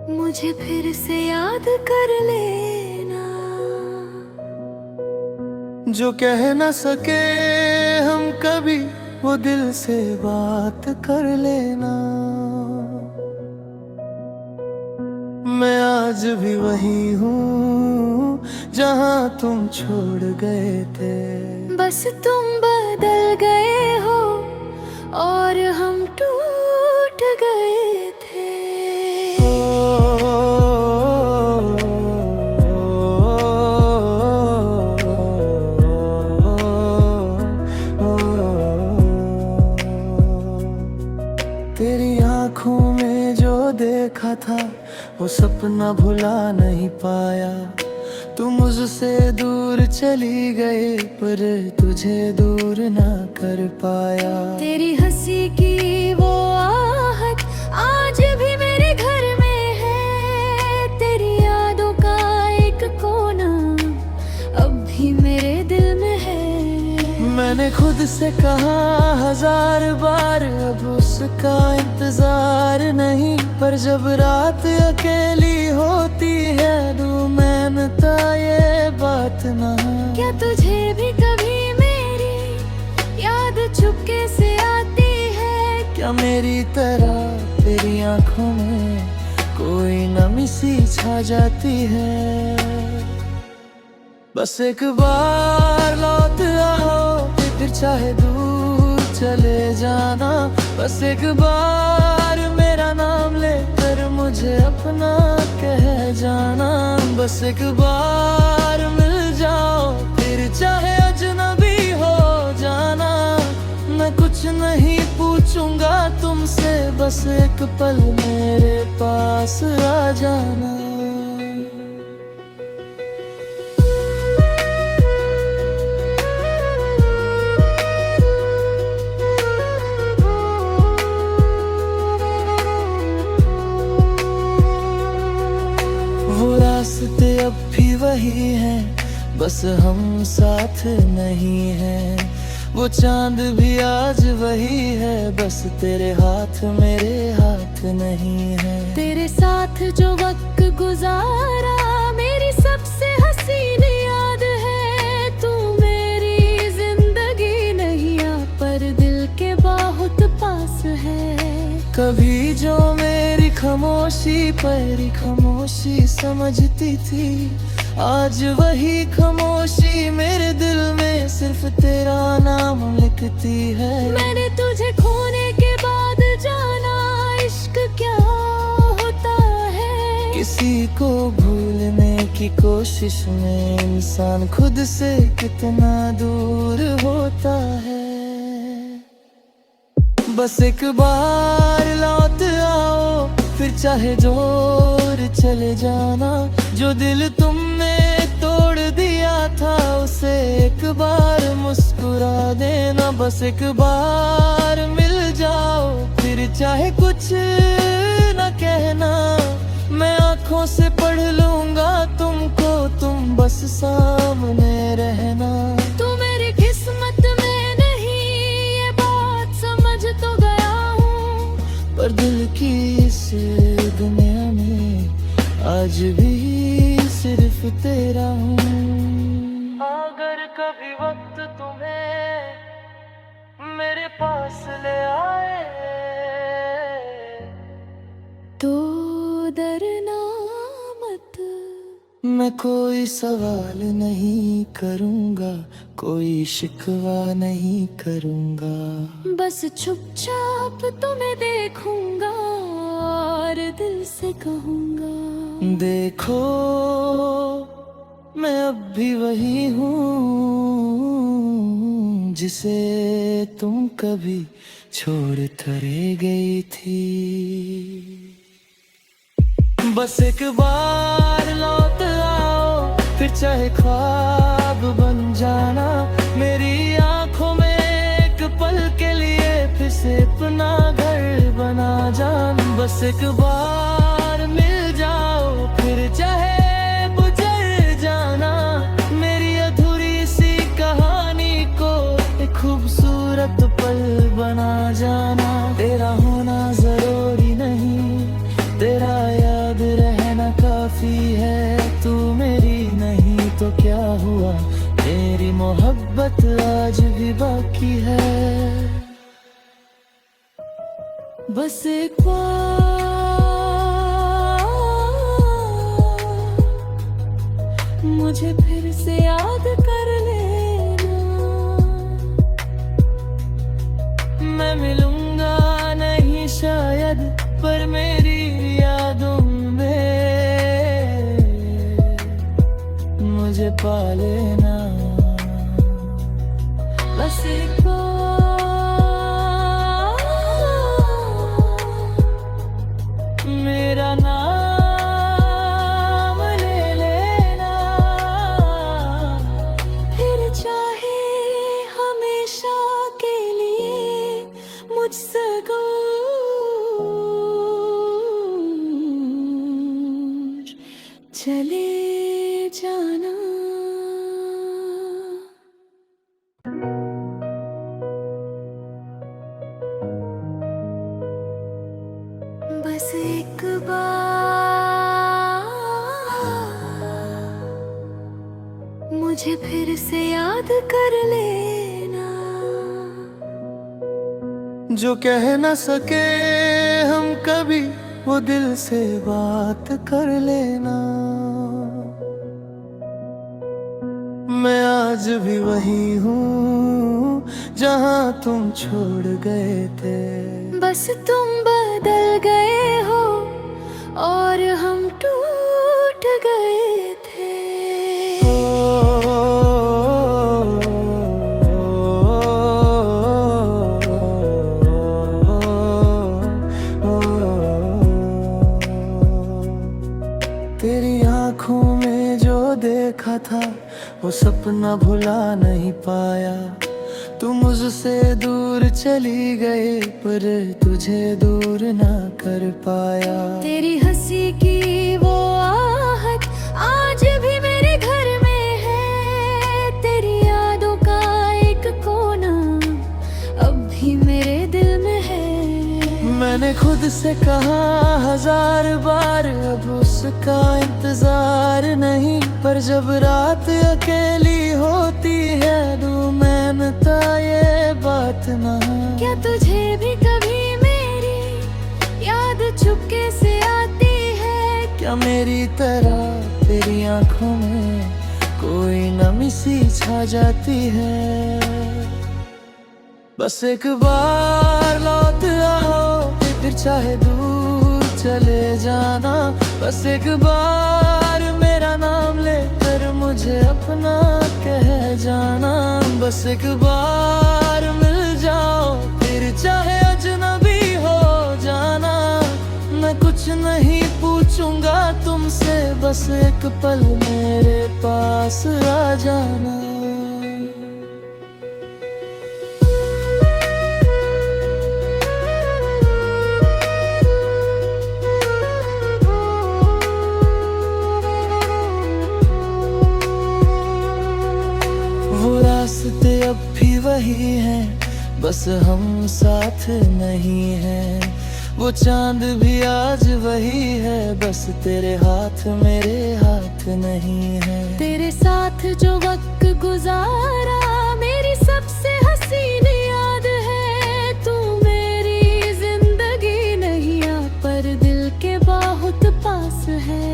मुझे फिर से याद कर लेना। जो कह न सके हम कभी, वो दिल से बात कर लेना। मैं आज भी वही हूँ जहाँ तुम छोड़ गए थे। बस तुम बदल गए हो और हम टूट गए थे। तेरी आंखों में जो देखा था, वो सपना भुला नहीं पाया। तू मुझसे दूर चली गई, पर तुझे दूर ना कर पाया। तेरी हंसी की वो आहट आज भी मेरे घर में है। तेरी यादों का एक कोना अब भी मेरे दिल में है। मैंने खुद से कहा 1000 बार, अब उसका इंतजार नहीं। पर जब रात अकेली होती है, मानता ये बात ना। क्या तुझे भी कभी मेरी याद चुपके से आती है? क्या मेरी तरह तेरी आंखों में कोई नमी सी छा जाती है? बस एक बार लौट आओ, फिर चाहे दूर चले जाना। बस एक बार मेरा नाम लेकर मुझे अपना कह जाना। बस एक बार मिल जाओ, फिर चाहे अजनबी हो जाना। मैं कुछ नहीं पूछूंगा तुमसे, बस एक पल मेरे पास आ जाना। वो रास्ते अब भी वही हैं, बस हम साथ नहीं हैं। वो चांद भी आज वही है, बस तेरे हाथ मेरे हाथ नहीं है। तेरे साथ जो वक्त गुजारा मेरी सबसे हसीन याद है। तू मेरी जिंदगी नहीं आ, पर दिल के बहुत पास है। कभी जो मेरी खामोशी पर खामोशी समझती थी, आज वही खामोशी मेरे दिल में सिर्फ तेरा नाम लिखती है। मैंने तुझे खोने के बाद जाना इश्क क्या होता है। किसी को भूलने की कोशिश में इंसान खुद से कितना दूर होता है। बस एक बार लौट आओ, फिर चाहे जोर चले जाना। जो दिल तुमने तोड़ दिया था, उसे एक बार मुस्कुरा देना। बस एक बार मिल जाओ, फिर चाहे कुछ न कहना। मैं आंखों से पढ़ लूंगा तुमको, तुम बस सामने रहना। तू मेरी किस्मत में नहीं, ये बात समझ तो गया हूँ, पर दिल की इस दुनिया में आज भी सिर्फ तेरा हूँ। अगर कभी वक्त तुम्हें मेरे पास ले आए, तो डरना मत। मैं कोई सवाल नहीं करूँगा, कोई शिकवा नहीं करूँगा। बस चुपचाप तुम्हें देखूंगा और दिल से कहूंगा, देखो मैं अब भी वही हूँ जिसे तुम कभी छोड़ थरे गई थी। बस एक बार लौट आओ, फिर चाहे ख्वाब बन जाना। मेरी आंखों में एक पल के लिए फिर से अपना घर बना जाना। बस एक बार मिल जाओ, फिर चाहे गुजर जाना। मेरी अधूरी सी कहानी को एक खूबसूरत पल बना जाना। तेरा होना जरूरी नहीं, तेरा याद हुआ, मेरी मोहब्बत आज भी बाकी है। बस एक बार मुझे फिर से याद कर लेना। मैं मिलूंगा नहीं शायद, पर मेरी यादों में मुझे पा लेना। बस एक बार मेरा नाम ले लेना, फिर चाहे हमेशा के लिए मुझसे दूर चले जाना। बस एक बार मुझे फिर से याद कर लेना। जो कह न सके हम कभी, वो दिल से बात कर लेना। मैं आज भी वही हूँ जहाँ तुम छोड़ गए थे। बस तुम बदल गए हो और हम टूट गए थे। तेरी आँखों में जो देखा था, वो सपना भुला नहीं पाया। तू मुझसे दूर चली गई, पर तुझे दूर ना कर पाया। तेरी हंसी की वो आहट आज भी मेरे घर में है। तेरी यादों का एक कोना अब भी मेरे दिल में है। मैंने खुद से कहा 1000 बार, अब उसका इंतजार नहीं। पर जब रात अकेली होती है, दूं मैं मिटा ये बात ना। क्या तुझे भी कभी मेरी याद चुपके से आती है? क्या मेरी तरह तेरी आंखों में कोई नमी सी छा जाती है? बस एक बार लौट आओ, फिर चाहे दूर चले जाना। बस एक बार मेरा नाम लेकर मुझे अपना कह जाना। बस एक बार मिल जाओ, फिर चाहे अजनबी हो जाना। मैं कुछ नहीं पूछूंगा तुमसे, बस एक पल मेरे पास आ जाना। वो रास्ते अब भी वही हैं, बस हम साथ नहीं हैं। वो चांद भी आज वही है, बस तेरे हाथ मेरे हाथ नहीं है। तेरे साथ जो वक्त गुजारा मेरी सबसे हसीन याद है। तू मेरी जिंदगी नहीं आ, पर दिल के बहुत पास है।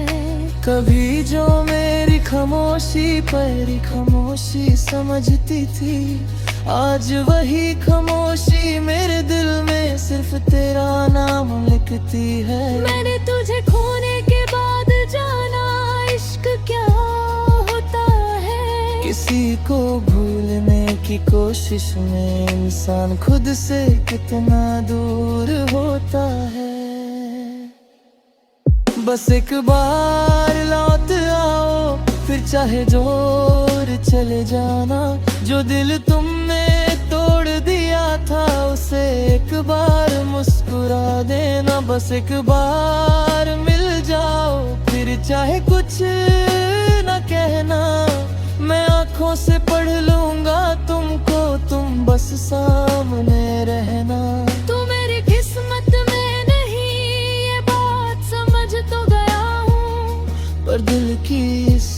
कभी जो मेरी खामोशी पर खामोशी समझती थी, आज वही खामोशी मेरे दिल में सिर्फ तेरा नाम लिखती है। मैंने तुझे खोने के बाद जाना इश्क क्या होता है। किसी को भूलने की कोशिश में इंसान खुद से कितना दूर होता है। बस एक बार लौट आओ, फिर चाहे जोर चले जाना। जो दिल तुमने तोड़ दिया था, उसे एक बार मुस्कुरा देना। बस एक बार मिल जाओ, फिर चाहे कुछ न कहना। मैं आँखों से पढ़ लूंगा तुमको, तुम बस सामने रहना। तू मेरी किस्मत में नहीं, ये बात समझ तो गया हूँ। पर दिल की इस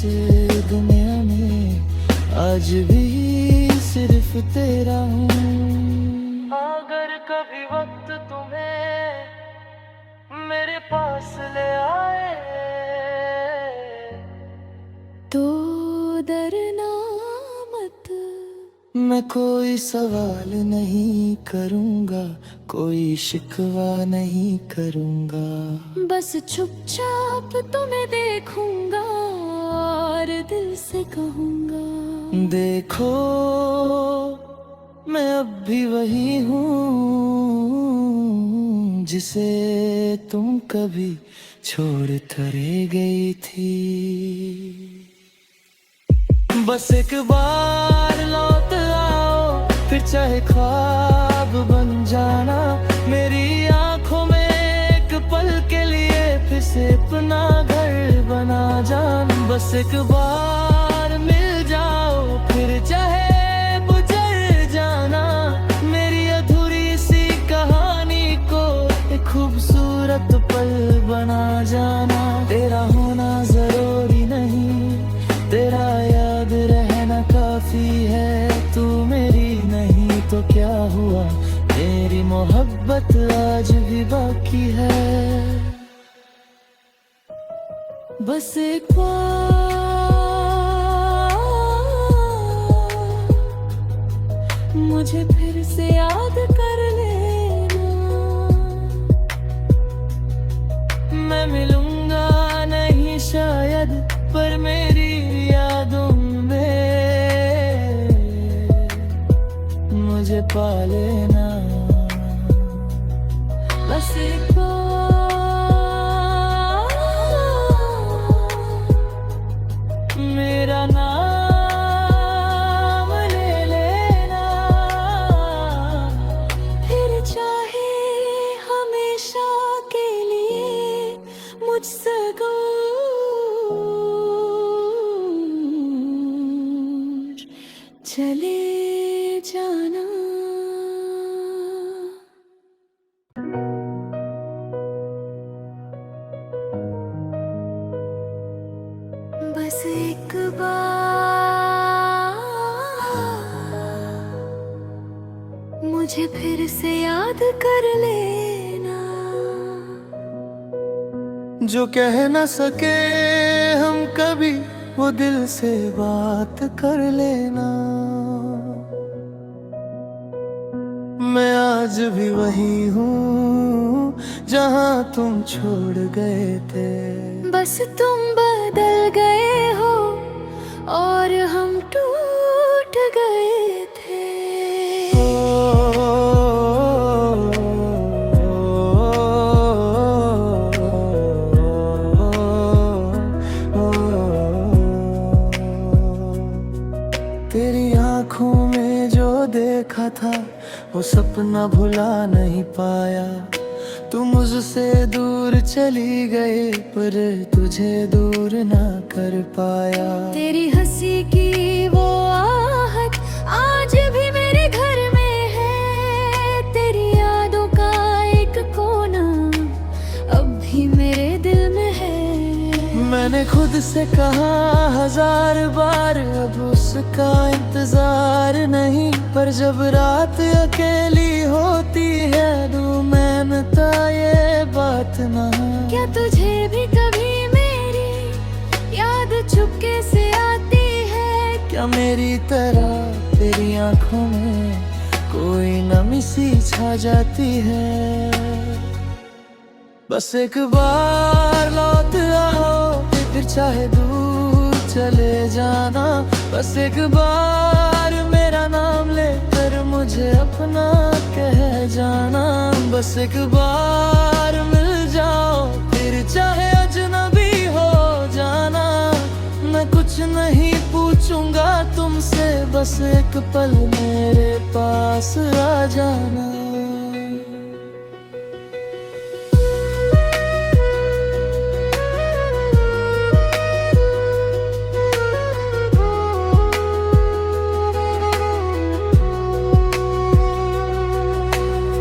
दुनिया में आज भी सिर्फ तेरा हूँ। अगर कभी वक्त तुम्हें मेरे पास ले आए तो डरना मत, मैं कोई सवाल नहीं करूँगा, कोई शिकवा नहीं करूँगा। बस चुपचाप तुम्हें देखूंगा और दिल से कहूंगा, देखो मैं अब भी वही हूँ जिसे तुम कभी छोड़ थरे गई थी। बस एक बार लौट आओ, फिर चाहे ख्वाब बन जाना। मेरी आंखों में एक पल के लिए फिर से अपना घर बना जाना। बस एक बार मिल जाओ, फिर चाहे गुजर जाना। मेरी अधूरी सी कहानी को एक खूबसूरत पल बना जाना। तेरा होना जरूरी नहीं, तेरा याद रहना काफी है। तू मेरी नहीं तो क्या हुआ, मेरी मोहब्बत आज भी बाकी है। बस एक बार मुझे फिर से याद कर लेना। मैं मिलूंगा नहीं शायद, पर मेरी यादों में मुझे पा लेना। बस एक बार मेरा नाम ले लेना, फिर चाहे हमेशा के लिए मुझसे दूर चले जाना। बस एक बार मुझे फिर से याद कर लेना। जो कह न सके हम कभी वो दिल से बात कर लेना। मैं आज भी वही हूँ जहाँ तुम छोड़ गए थे। बस तुम बदल गए हो और हम टूट गए थे। तेरी आंखों में जो देखा था वो सपना भुला नहीं पाया। तू मुझसे दूर चली गई पर तुझे दूर ना कर पाया। तेरी हंसी की वो आहट आज भी मेरे घर में है। तेरी यादों का एक कोना अब भी मेरे दिल में है। मैंने खुद से कहा 1000 बार अब उसका इंतजार नहीं, पर जब रात अकेली होती है दूं मैनता ये बात ना। क्या तुझे भी कभी मेरी याद चुपके से आती है? क्या मेरी तरह तेरी आंखों में कोई नमी सी छा जाती है? बस एक बार लौट आओ, फिर चाहे दूर चले जाना। बस एक बार मेरा नाम लेकर मुझे अपना कह जाना। बस एक बार मिल जाओ, फिर चाहे अजनबी हो जाना। मैं कुछ नहीं पूछूंगा तुमसे, बस एक पल मेरे पास आ जाना।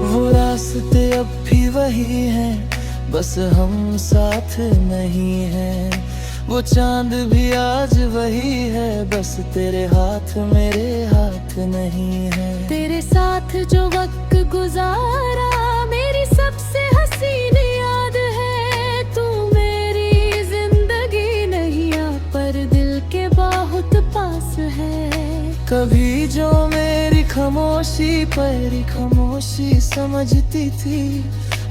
वो रास्ते अब भी वही हैं, बस हम साथ नहीं हैं। वो चांद भी आज वही है, बस तेरे हाथ मेरे हाथ नहीं है। तेरे साथ जो वक्त गुजारा मेरी सबसे हसीन याद है। तू मेरी जिंदगी नहीं आ पर दिल के बहुत पास है। कभी जो मेरी खामोशी समझती थी,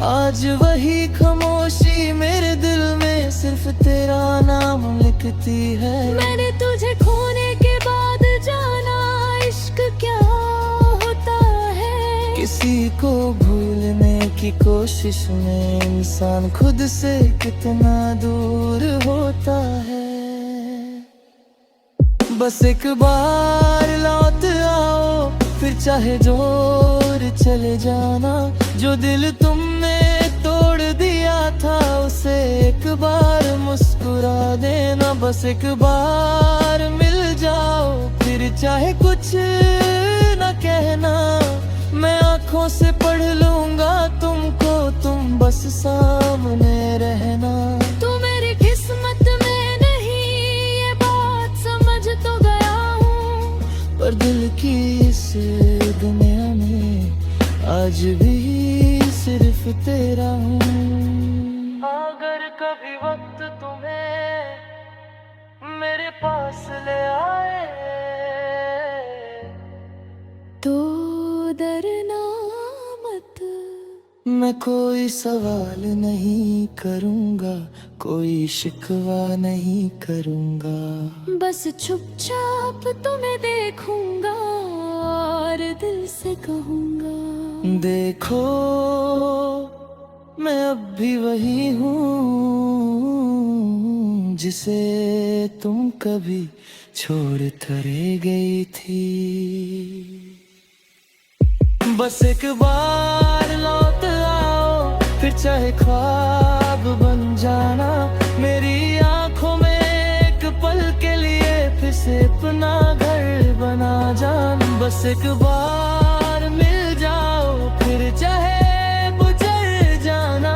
आज वही खामोशी मेरे दिल में सिर्फ तेरा नाम लिखती है। मैंने तुझे खोने के बाद जाना इश्क क्या होता है। किसी को भूलने की कोशिश में इंसान खुद से कितना दूर होता है। बस एक बार लौट आओ, फिर चाहे जोर चले जाना। जो दिल तुमने तोड़ दिया था उसे एक बार मुस्कुरा देना। बस एक बार मिल जाओ, फिर चाहे कुछ न कहना। मैं आंखों से पढ़ लूंगा तुमको, तुम बस सामने रहना। तू मेरी किस्मत में नहीं ये बात समझ तो गया हूँ, पर दिल की इस दुनिया में आज भी सिर्फ तेरा हूँ। अगर कभी वक्त तुम्हें मेरे पास ले आए तो डरना मत। मैं कोई सवाल नहीं करूँगा, कोई शिकवा नहीं करूँगा। बस चुपचाप तुम्हें देखूंगा और दिल से कहूंगा, देखो मैं अब भी वही हूँ जिसे तुम कभी छोड़ थरे गई थी। बस एक बार लौट आओ, फिर चाहे ख्वाब बन जाना। मेरी आंखों में एक पल के लिए फिर से अपना घर बना जाना। बस एक बार मिल जाओ, फिर चाहे गुजर जाना।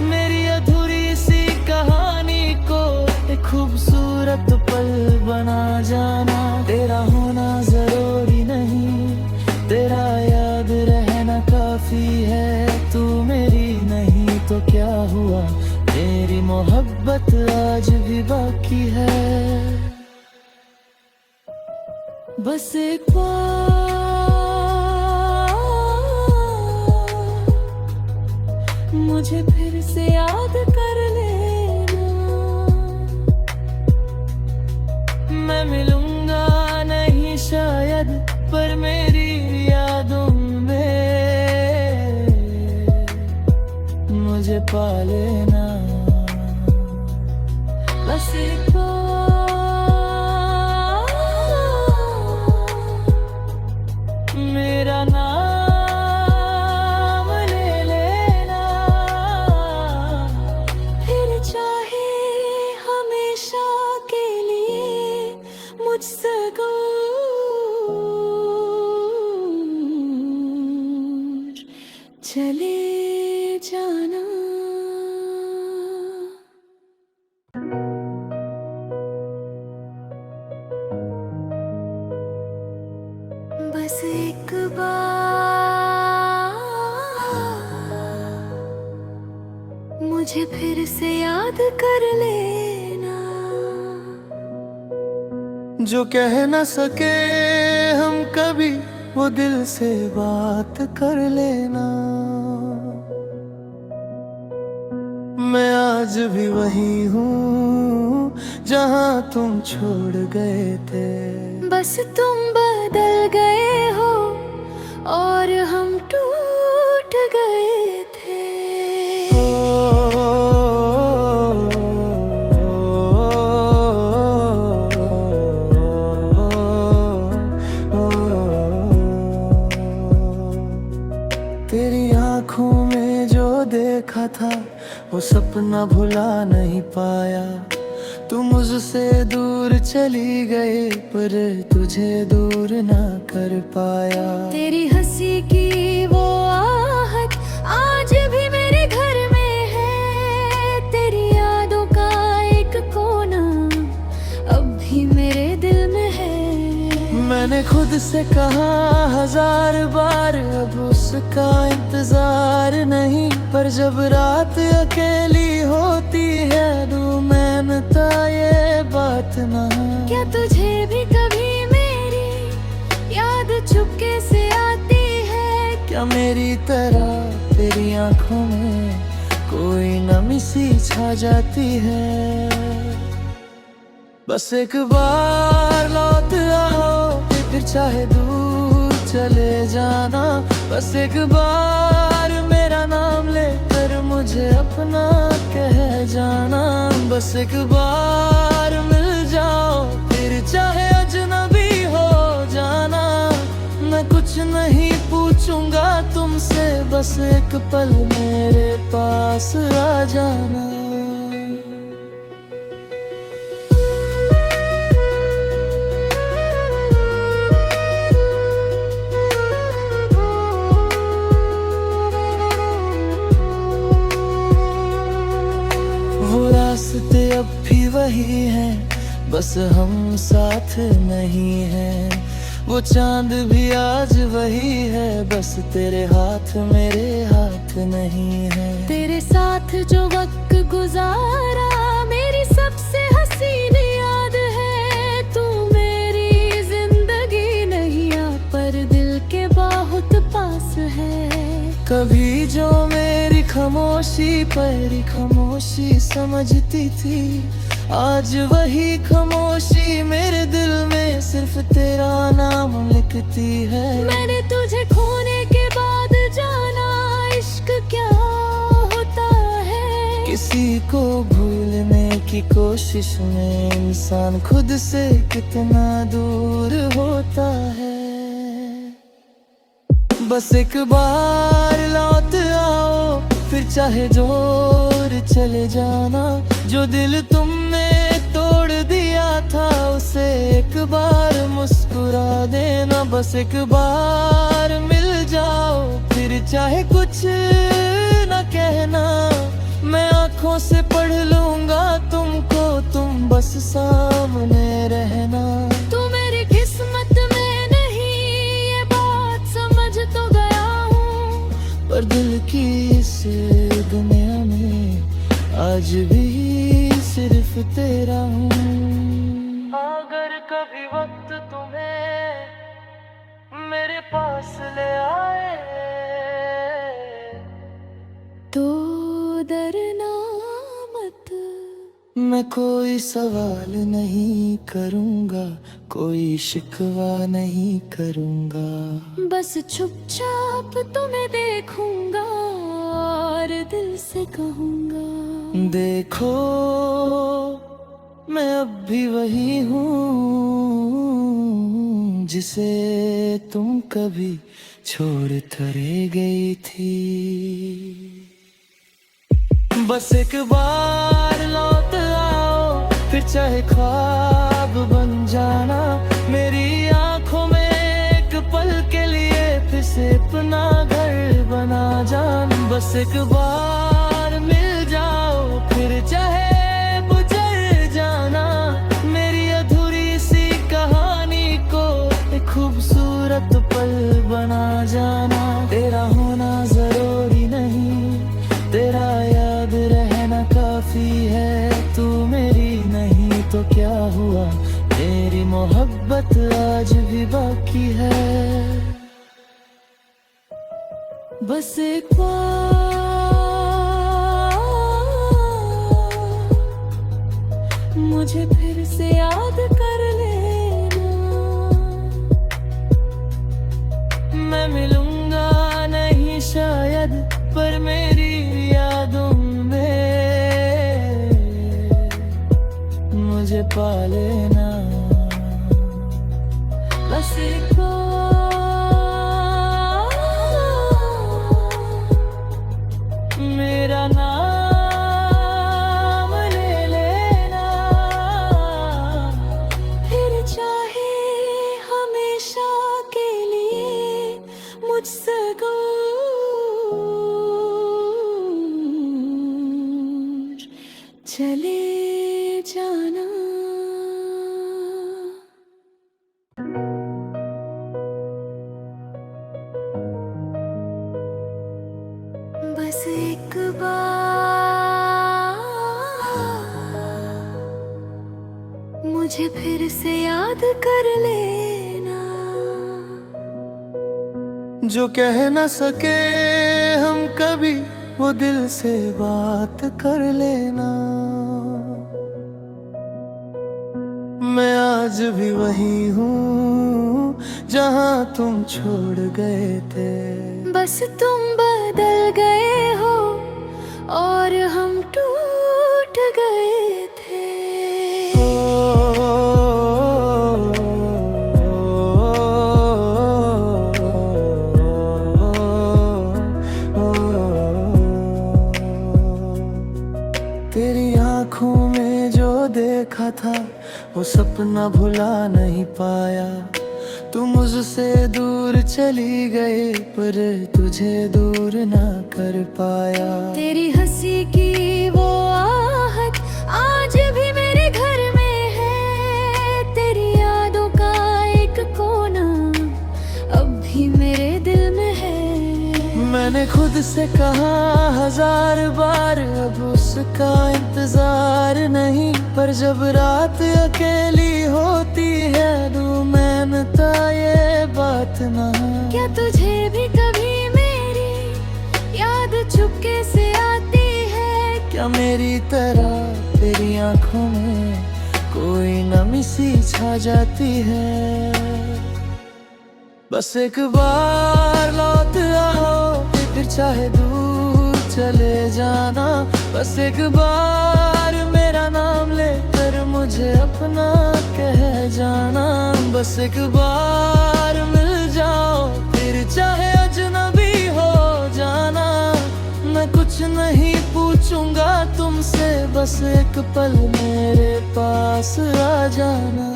मेरी अधूरी सी कहानी को एक खूबसूरत पल बना जाना। तेरा होना जरूरी नहीं, तेरा याद रहना काफी है। तू मेरी नहीं तो क्या हुआ, मेरी मोहब्बत आज भी बाकी है। बस एक बार मुझे फिर से याद कर लेना। मैं मिलूंगा नहीं शायद, पर मेरी यादों में मुझे पा लेना। बस एक बार मेरा नाम ले लेना, फिर चाहे हमेशा के लिए मुझसे दूर चले जाना। बस एक बार मुझे फिर से याद कर लेना। जो कह न सके हम कभी वो दिल से बात कर लेना। मैं आज भी वही हूँ जहाँ तुम छोड़ गए थे। बस तुम बदल गए हो और हम टूट गए थे। तेरी आंखों में जो देखा था वो सपना भुला नहीं पाया। तू मुझसे दूर चली गई पर तुझे दूर ना कर पाया। तेरी हंसी की वो आहट आज भी मेरे घर में है। तेरी यादों का एक कोना मैंने खुद से कहा 1000 बार अब उसका इंतजार नहीं, पर जब रात अकेली होती है मानता ये बात ना। क्या तुझे भी कभी मेरी याद चुपके से आती है? क्या मेरी तरह तेरी आंखों में कोई नमी सी छा जाती है? बस एक बार लौट आओ, फिर चाहे दूर चले जाना। बस एक बार मेरा नाम लेकर मुझे अपना कह जाना। बस एक बार मिल जाओ, फिर चाहे अजनबी हो जाना। मैं कुछ नहीं पूछूंगा तुमसे, बस एक पल मेरे पास आ जाना। वो रास्ते अब भी वही हैं, बस हम साथ नहीं हैं। वो चांद भी आज वही है, बस तेरे हाथ मेरे हाथ नहीं है। तेरे साथ जो वक्त गुजारा मेरी सबसे हसीन याद है। तू मेरी जिंदगी नहीं आ, पर दिल के बहुत पास है। कभी जो मेरी खामोशी पर खामोशी समझती थी, आज वही खामोशी मेरे दिल में सिर्फ तेरा नाम लिखती है। मैंने तुझे खोने के बाद जाना इश्क क्या होता है। किसी को भूलने की कोशिश में इंसान खुद से कितना दूर होता है। बस एक बार लौट आओ, फिर चाहे जोर चले जाना। जो दिल तुमने तोड़ दिया था उसे एक बार मुस्कुरा देना। बस एक बार मिल जाओ, फिर चाहे कुछ न कहना। मैं आंखों से पढ़ लूंगा तुमको, तुम बस सामने रहना। तू मेरी किस्मत में नहीं ये बात समझ तो गया हूँ, पर दिल की इस दुनिया में आज भी सिर्फ तेरा हूँ। अगर कभी वक्त तुम्हें मेरे पास ले आए तो डरना मत। मैं कोई सवाल नहीं करूँगा, कोई शिकवा नहीं करूँगा। बस चुपचाप तुम्हें देखूंगा और दिल से कहूंगा, देखो मैं अब भी वही हूँ जिसे तुम कभी छोड़ थरे गई थी। बस एक बार लौट आओ, फिर चाहे ख्वाब बन जाना। मेरी आंखों में एक पल के लिए फिर से अपना घर बना जाना। बस एक बार मिल जाओ, फिर चाहे गुजर जाना। मेरी अधूरी सी कहानी को एक खूबसूरत पल बना जाना। तेरा होना जरूरी नहीं, तेरा याद रहना काफी है। तू मेरी नहीं तो क्या हुआ, मेरी मोहब्बत आज भी बाकी है। बस एक बार मुझे फिर से याद कर लेना। मैं मिलूंगा नहीं शायद, पर मेरी यादों में मुझे पा लेना। बस एक बार मेरा नाम ले लेना। फिर चाहे हमेशा के लिए मुझसे दूर चले जाना। मुझे फिर से याद कर लेना। जो कह न सके हम कभी वो दिल से बात कर लेना। मैं आज भी वही हूँ जहाँ तुम छोड़ गए थे। बस तुम बदल गए हो और हम टूट गए थे। तेरी आँखों में जो देखा था वो सपना भुला नहीं पाया। तू मुझसे दूर चली गई पर तुझे दूर ना कर पाया। तेरी हंसी की वो आहट आज भी मेरे घर में है। तेरी यादों का एक कोना अब भी मेरे दिल में है। मैंने खुद से कहा 1000 बार अब उसका इंतजार नहीं। पर जब रात अकेली होती है दूं मैनता ये बात ना। क्या तुझे भी कभी मेरी याद चुपके से आती है? क्या मेरी तरह तेरी आंखों में कोई नमी सी छा जाती है? बस एक बार लौट आओ फिर चाहे दूर चले जाना। बस एक बार मेरा नाम लेकर मुझे अपना कह जाना। बस एक बार मिल जाओ फिर चाहे अजनबी हो जाना। मैं कुछ नहीं पूछूंगा तुमसे बस एक पल मेरे पास आ जाना।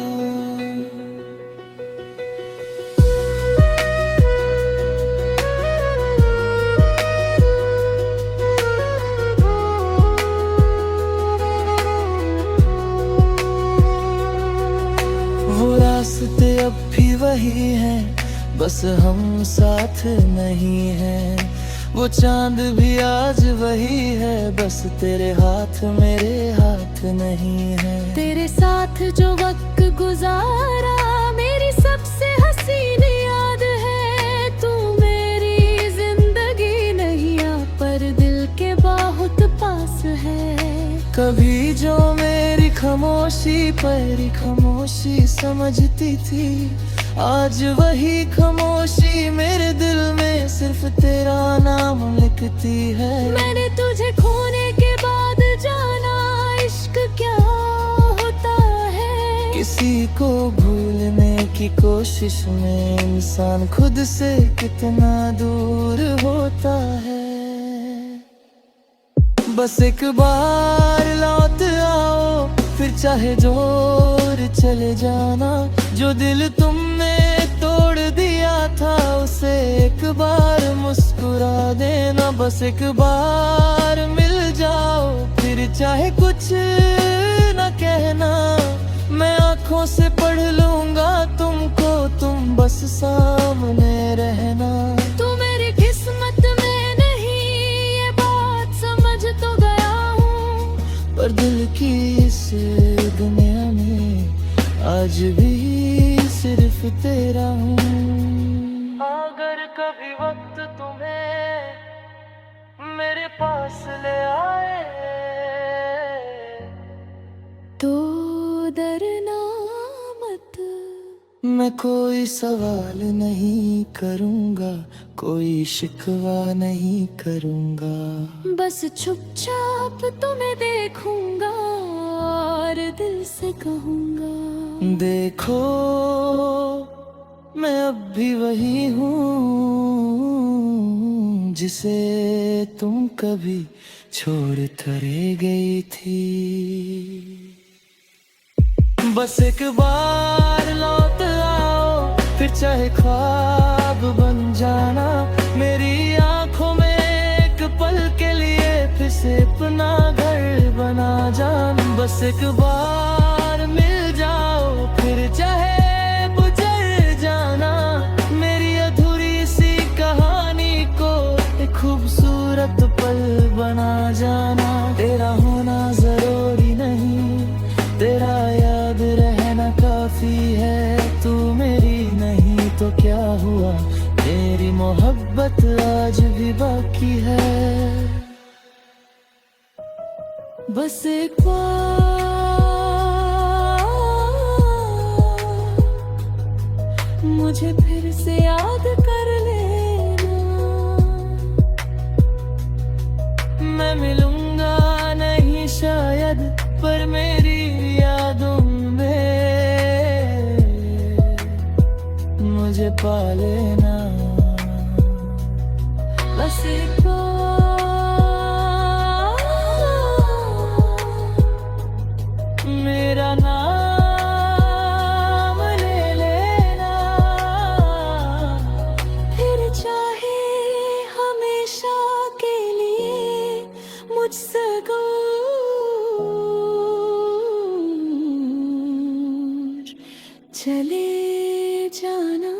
वो रास्ते अब भी वही हैं बस हम साथ नहीं हैं। वो चांद भी आज वही है बस तेरे हाथ मेरे हाथ नहीं है। तेरे साथ जो वक्त गुजारा मेरी सबसे हसीन याद है। तू मेरी जिंदगी नहीं आ पर दिल के बहुत पास है। कभी जो मेरी खामोशी पर खामोशी समझती थी आज वही खामोशी मेरे दिल में सिर्फ तेरा नाम लिखती है। मैंने तुझे खोने के बाद जाना इश्क क्या होता है। किसी को भूलने की कोशिश में इंसान खुद से कितना दूर होता है। बस एक बार लौट आओ फिर चाहे जोर चले जाना। जो दिल तुमने तोड़ दिया था उसे एक बार मुस्कुरा देना। बस एक बार मिल जाओ फिर चाहे कुछ न कहना। मैं आँखों से पढ़ लूंगा तुमको तुम बस सामने रहना। तू मेरी किस्मत में नहीं ये बात समझ तो गया हूँ पर दिल की इस दुनिया में आज भी सिर्फ तेरा हूँ। अगर कभी वक्त तुम्हें मेरे पास ले आए तो डरना मत। मैं कोई सवाल नहीं करूँगा कोई शिकवा नहीं करूँगा। बस चुपचाप तुम्हें देखूंगा और दिल से कहूंगा देखो मैं अब भी वही हूँ जिसे तुम कभी छोड़ थरे गई थी। बस एक बार लौट आओ फिर चाहे ख्वाब बन जाना। मेरी आंखों में एक पल के लिए फिर से अपना घर बना जाना। बस एक बार मिल जाओ फिर चाहे गुजर जाना। मेरी अधूरी सी कहानी को एक खूबसूरत पल बना जाना। तेरा होना जरूरी नहीं तेरा याद रहना की है। बस एक बार मुझे फिर से याद कर लेना। मैं मिलूंगा नहीं शायद, पर मेरी यादों में मुझे पा लेना। बस एक बार मेरा नाम ले लेना। फिर चाहे हमेशा के लिए मुझसे दूर चले जाना।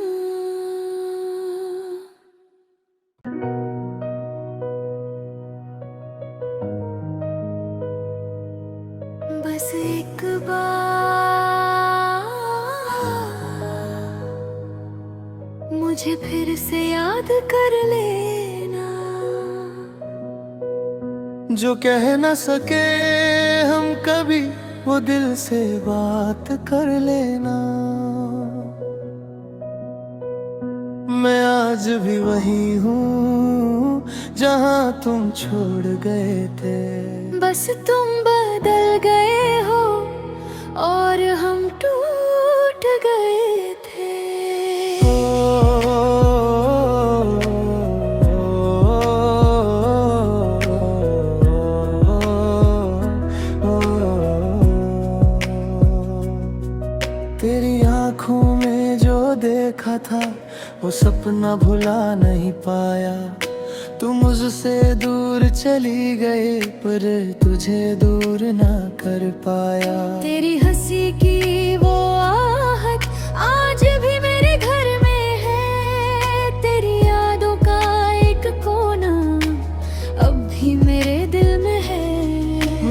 बस एक बार मुझे फिर से याद कर लेना। जो कह न सके हम कभी, वो दिल से बात कर लेना। मैं आज भी वही हूँ जहाँ तुम छोड़ गए थे। बस तुम बदल गए हो और हम टूट गए थे। तेरी आँखों में जो देखा था, वो सपना भुला नहीं पाया। तू मुझसे दूर चली गई, पर तुझे दूर ना कर पाया। तेरी हंसी की वो आहट आज भी मेरे घर में है। तेरी यादों का एक कोना अब भी मेरे दिल में है।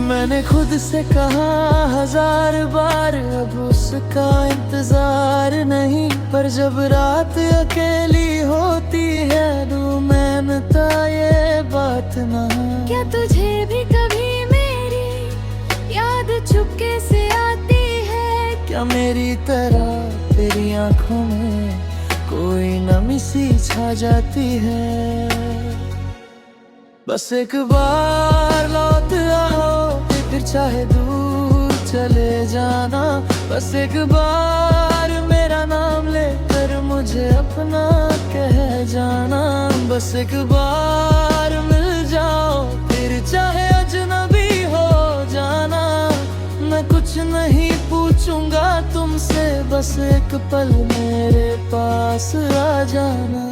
मैंने खुद से कहा 1000 बार, अब उसका इंतजार नहीं। पर जब रात अकेली होती है, मानता ये बात ना। क्या तुझे भी कभी मेरी याद चुपके से आती है? क्या मेरी तरह तेरी आंखों में कोई नमी सी छा जाती है? बस एक बार लौट आओ, फिर चाहे दूर चले जाना। बस एक बार मेरा नाम लेकर मुझे अपना कह जाना। बस एक बार मिल जाओ, फिर चाहे अजनबी हो जाना। मैं कुछ नहीं पूछूंगा तुमसे, बस एक पल मेरे पास आ जाना।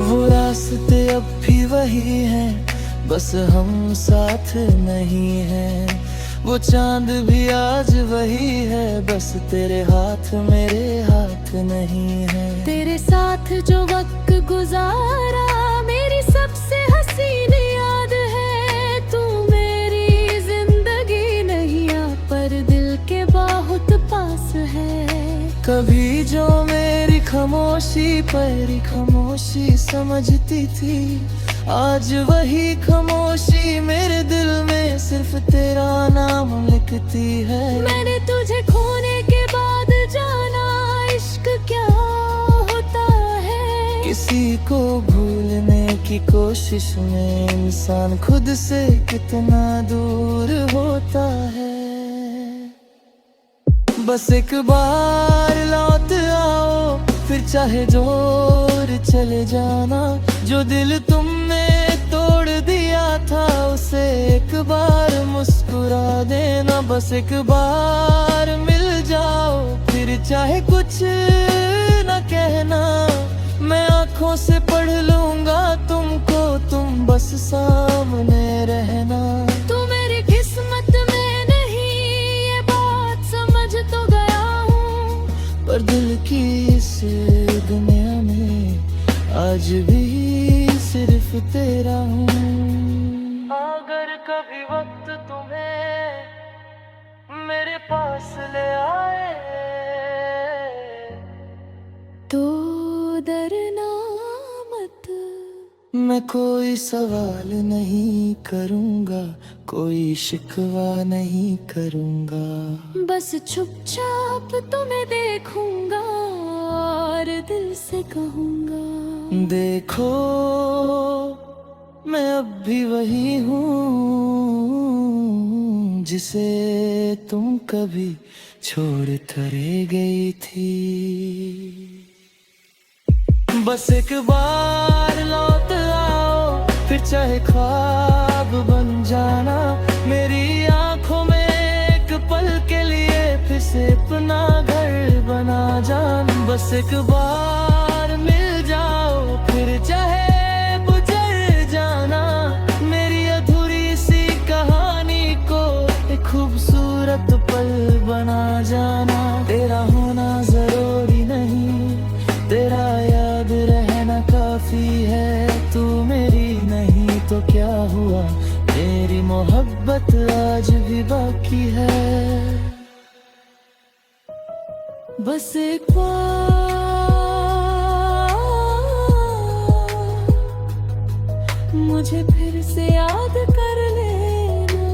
वो रास्ते अब भी वही हैं, बस हम साथ नहीं हैं। वो चांद भी आज वही है, बस तेरे हाथ मेरे हाथ नहीं है। तेरे साथ जो वक्त गुजारा मेरी सबसे हसीन याद है। तू मेरी जिंदगी नहीं आ, पर दिल के बहुत पास है। कभी जो मेरी खामोशी पर खामोशी समझती थी, आज वही खामोशी मेरे दिल में सिर्फ तेरा नाम लिखती है। मैंने तुझे खोने के बाद जाना इश्क क्या होता है। किसी को भूलने की कोशिश में इंसान खुद से कितना दूर होता है। बस एक बार लौट आओ, फिर चाहे जोर चले जाना। जो दिल तुमने तोड़ दिया था, उसे एक बार मुस्कुरा देना। बस एक बार मिल जाओ, फिर चाहे कुछ न कहना। मैं आँखों से पढ़ लूंगा तुमको, तुम बस सामने रहना। तू मेरी किस्मत में नहीं, ये बात समझ तो गया हूँ। पर दिल की इस दुनिया में आज भी सिर्फ तेरा हूँ। वापस ले आए। तो डरना मत, मैं कोई सवाल नहीं करूँगा, कोई शिकवा नहीं करूँगा। बस चुपचाप तुम्हें देखूंगा और दिल से कहूंगा, देखो मैं अब भी वही हूँ जिसे तुम कभी छोड़ थरे गई थी। बस एक बार लौट आओ, फिर चाहे ख्वाब बन जाना। मेरी आंखों में एक पल के लिए फिर से अपना घर बना जाना। बस एक बार मिल जाओ, फिर चाहे गुजर जाना। मेरी अधूरी सी कहानी को एक खूबसूरत पल बना जाना। तेरा होना जरूरी नहीं, तेरा याद रहना काफी है। तू मेरी नहीं तो क्या हुआ, मेरी मोहब्बत आज भी बाकी है। बस एक बार मुझे फिर से याद कर लेना।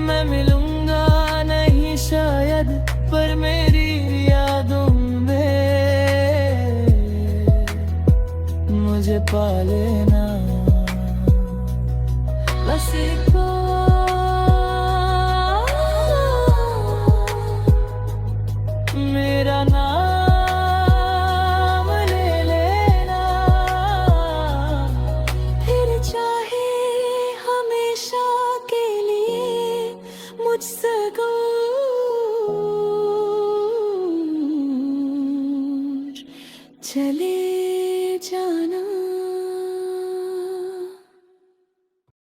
मैं मिलूंगा नहीं शायद, पर मेरी यादों में मुझे पा लेना। बस एक बार